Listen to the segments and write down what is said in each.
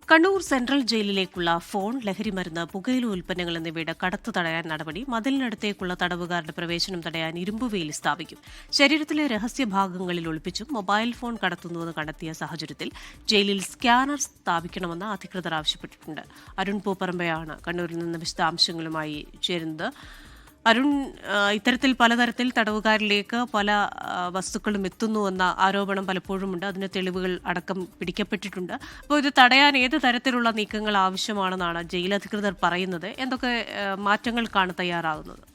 Kannur central ജയിലിലേക്കുള്ള phone, ലഹരിമരുന്ന്, പുകയില ഉൽപ്പന്നങ്ങൾ എന്നിവയുടെ കടത്തു തടയാൻ നടപടി. മതിലിനടുത്തേക്കുള്ള തടവുകാരുടെ പ്രവേശനം തടയാൻ ഇരുമ്പുവേലി സ്ഥാപിക്കും. ശരീരത്തിലെ രഹസ്യഭാഗങ്ങളിൽ ഒളിപ്പിച്ചും മൊബൈൽ ഫോൺ കടത്തുന്നുവെന്ന് കണ്ടെത്തിയ സാഹചര്യത്തിൽ ജയിലിൽ സ്കാനർ സ്ഥാപിക്കണമെന്ന് അധികൃതർ ആവശ്യപ്പെട്ടിട്ടുണ്ട്. അരുൺ പൂപ്പറമ്പയാണ് കണ്ണൂരിൽ നിന്ന് വിശദാംശങ്ങളുമായി ചേരുന്നത്. അരുൺ, ഇത്തരത്തിൽ പലതരത്തിൽ തടവുകാരിലേക്ക് പല വസ്തുക്കളും എത്തുന്നുവെന്ന ആരോപണം പലപ്പോഴുമുണ്ട്. അതിന് തെളിവുകൾ അടക്കം പിടിക്കപ്പെട്ടിട്ടുണ്ട്. അപ്പോൾ ഇത് തടയാൻ ഏത് തരത്തിലുള്ള നീക്കങ്ങൾ ആവശ്യമാണെന്നാണ് ജയിൽ അധികൃതർ പറയുന്നത്? എന്തൊക്കെ മാറ്റങ്ങൾക്കാണ് തയ്യാറാകുന്നത്?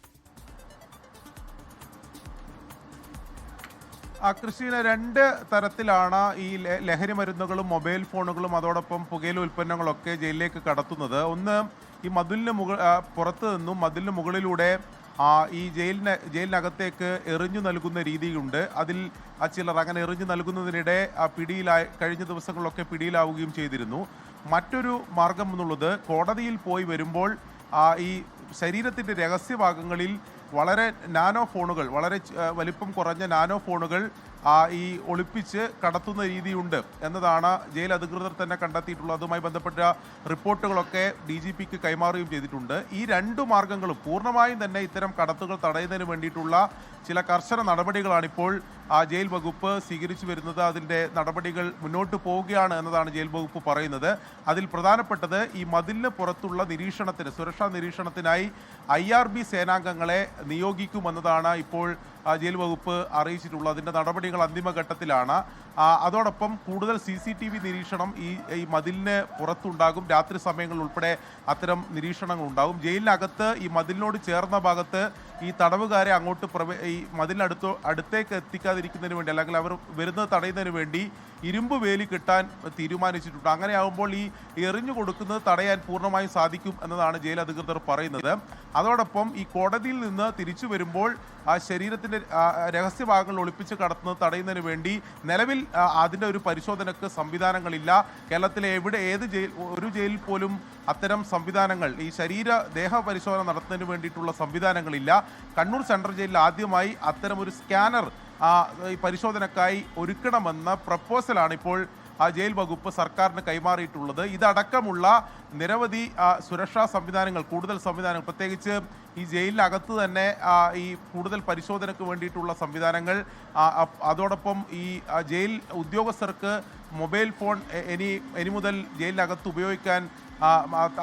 കൃഷിയിലെ രണ്ട് തരത്തിലാണ് ഈ ലഹരി മരുന്നുകളും മൊബൈൽ ഫോണുകളും അതോടൊപ്പം പുകയില ഉൽപ്പന്നങ്ങളൊക്കെ ജയിലിലേക്ക് കടത്തുന്നത്. ഒന്ന്, ഈ മതിലിന് പുറത്തു നിന്നും മതിലിന് മുകളിലൂടെ ഈ ജയിലിനകത്തേക്ക് എറിഞ്ഞു നൽകുന്ന രീതിയുണ്ട്. അതിൽ ചിലർ അങ്ങനെ എറിഞ്ഞു നൽകുന്നതിനിടെ കഴിഞ്ഞ ദിവസങ്ങളിലൊക്കെ പിടിയിലാവുകയും ചെയ്തിരുന്നു. മറ്റൊരു മാർഗം എന്നുള്ളത്, കോടതിയിൽ പോയി വരുമ്പോൾ ഈ ശരീരത്തിൻ്റെ രഹസ്യഭാഗങ്ങളിൽ വളരെ നാനോ ഫോണുകൾ, വളരെ വലിപ്പം കുറഞ്ഞ നാനോ ഫോണുകൾ ഈ ഒളിപ്പിച്ച് കടത്തുന്ന രീതിയുണ്ട് എന്നതാണ് ജയിൽ അധികൃതർ തന്നെ കണ്ടെത്തിയിട്ടുള്ളത്. അതുമായി ബന്ധപ്പെട്ട റിപ്പോർട്ടുകളൊക്കെ DGPക്ക് കൈമാറുകയും ചെയ്തിട്ടുണ്ട്. ഈ രണ്ടു മാർഗങ്ങളും പൂർണ്ണമായും തന്നെ ഇത്തരം കടത്തുകൾ തടയുന്നതിന് വേണ്ടിയിട്ടുള്ള ചില കർശന നടപടികളാണിപ്പോൾ ജയിൽ വകുപ്പ് സ്വീകരിച്ചു വരുന്നത്. അതിൻ്റെ നടപടികൾ മുന്നോട്ട് പോവുകയാണ് എന്നതാണ് ജയിൽ വകുപ്പ് പറയുന്നത്. അതിൽ പ്രധാനപ്പെട്ടത്, ഈ മതിലിന് പുറത്തുള്ള നിരീക്ഷണത്തിന്, സുരക്ഷാ നിരീക്ഷണത്തിനായി IRB സേനാംഗങ്ങളെ നിയോഗിക്കുമെന്നതാണ് ഇപ്പോൾ ജയിൽ വകുപ്പ് അറിയിച്ചിട്ടുള്ളത്. അതിൻ്റെ നടപടികൾ അന്തിമഘട്ടത്തിലാണ്. അതോടൊപ്പം കൂടുതൽ CCTV നിരീക്ഷണം ഈ മതിലിന് പുറത്തുണ്ടാകും. രാത്രി സമയങ്ങളിൽ ഉൾപ്പെടെ അത്തരം നിരീക്ഷണങ്ങൾ ഉണ്ടാകും. ജയിലിനകത്ത് ഈ മതിലിനോട് ചേർന്ന ഭാഗത്ത് ഈ തടവുകാരെ അങ്ങോട്ട് ഈ അടുത്തേക്ക് എത്തിക്കാതിരിക്കുന്നതിന് വേണ്ടി, അല്ലെങ്കിൽ അവർ വരുന്നത് തടയുന്നതിന് വേണ്ടി ഇരുമ്പ് വേലി കിട്ടാൻ തീരുമാനിച്ചിട്ടുണ്ട്. അങ്ങനെയാകുമ്പോൾ ഈ എറിഞ്ഞു കൊടുക്കുന്നത് തടയാൻ പൂർണ്ണമായും സാധിക്കും എന്നതാണ് ജയിൽ അധികൃതർ പറയുന്നത്. അതോടൊപ്പം ഈ കോടതിയിൽ നിന്ന് തിരിച്ചു വരുമ്പോൾ ശരീരത്തിൻ്റെ രഹസ്യഭാഗങ്ങൾ ഒളിപ്പിച്ച് കടത്തുന്നത് തടയുന്നതിന് വേണ്ടി നിലവിൽ അതിൻ്റെ ഒരു പരിശോധനയ്ക്ക് സംവിധാനങ്ങളില്ല. കേരളത്തിലെ ഒരു ജയിലിൽ പോലും അത്തരം സംവിധാനങ്ങൾ, ഈ ദേഹ പരിശോധന നടത്തുന്നതിന് വേണ്ടിയിട്ടുള്ള സംവിധാനങ്ങളില്ല. കണ്ണൂർ സെൻട്രൽ ജയിലിൽ ആദ്യമായി അത്തരം ഒരു സ്കാനർ ഈ പരിശോധനക്കായി ഒരുക്കണമെന്ന പ്രപ്പോസലാണ് ഇപ്പോൾ ജയിൽ വകുപ്പ് സർക്കാരിന് കൈമാറിയിട്ടുള്ളത്. ഇതടക്കമുള്ള നിരവധി സുരക്ഷാ സംവിധാനങ്ങൾ, കൂടുതൽ സംവിധാനങ്ങൾ, പ്രത്യേകിച്ച് ഈ ജയിലിനകത്ത് തന്നെ ഈ കൂടുതൽ പരിശോധനയ്ക്ക് വേണ്ടിയിട്ടുള്ള സംവിധാനങ്ങൾ, അതോടൊപ്പം ഈ ജയിൽ ഉദ്യോഗസ്ഥർക്ക് മൊബൈൽ ഫോൺ ഇനി മുതൽ ജയിലിനകത്ത്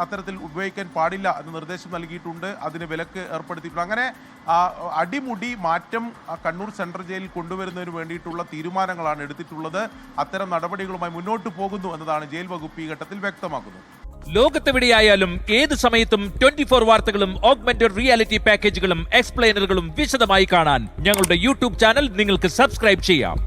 അത്തരത്തിൽ ഉപയോഗിക്കാൻ പാടില്ല എന്ന് നിർദ്ദേശം നൽകിയിട്ടുണ്ട്. അതിന് വിലക്ക് ഏർപ്പെടുത്തിയിട്ടുണ്ട്. അങ്ങനെ അടിമുടി മാറ്റം കണ്ണൂർ സെൻട്രൽ ജയിലിൽ കൊണ്ടുവരുന്നതിന് വേണ്ടിയിട്ടുള്ള തീരുമാനങ്ങളാണ് എടുത്തിട്ടുള്ളത്. അത്തരം നടപടികളുമായി മുന്നോട്ട് പോകുന്നു എന്നതാണ് ജയിൽ വകുപ്പ് ഈ ഘട്ടത്തിൽ വ്യക്തമാക്കുന്നത്. ലോകത്തെവിടെയായാലും ഏത് സമയത്തും 24 വാർത്തകളും ഓഗ്മെന്റഡ് റിയാലിറ്റി പാക്കേജുകളും എക്സ്പ്ലെയിനറുകളും വിശദമായി കാണാൻ ഞങ്ങളുടെ YouTube ചാനൽ നിങ്ങൾക്ക് സബ്സ്ക്രൈബ് ചെയ്യാം.